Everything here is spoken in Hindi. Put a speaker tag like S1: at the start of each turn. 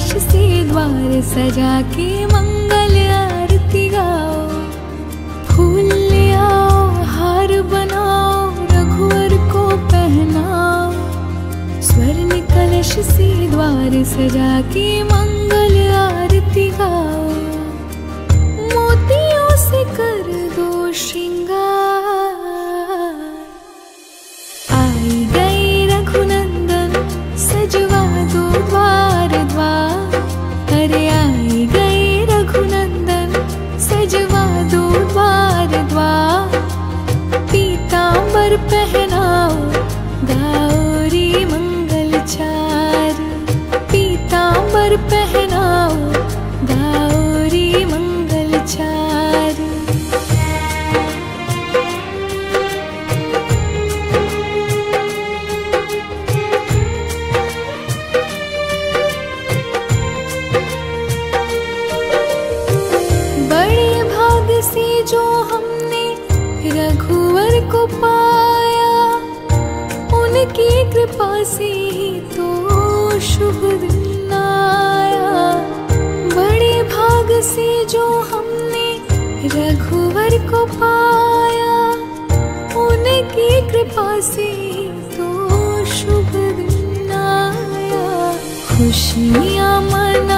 S1: कलश से द्वार सजा के मंगल आरती गाओ। फूल ले आओ, हार बनाओ, रघुवर को पहनाओ। स्वर्ण कलश से द्वार सजा के मंगल आरती गाओ। मोतियों से कर दो श्रृंगार। आई गए रघुनंदन, सजवा दो द्वार द्वार। अरे आई गए रघुनंदन, सजवा दो द्वार द्वार। पीतांबर पहनाओ, गाओ रे मंगल चार। पीतांबर पहनाओ, गाओ रे मंगल चार। बड़े भाग से जो हमने रघुवर को पाया, उनकी कृपा से ही तो शुभ दिन आया। बड़े भाग से जो हमने रघुवर को पाया, उनकी कृपा से ही तो शुभ दिन आया। खुशियाँ मना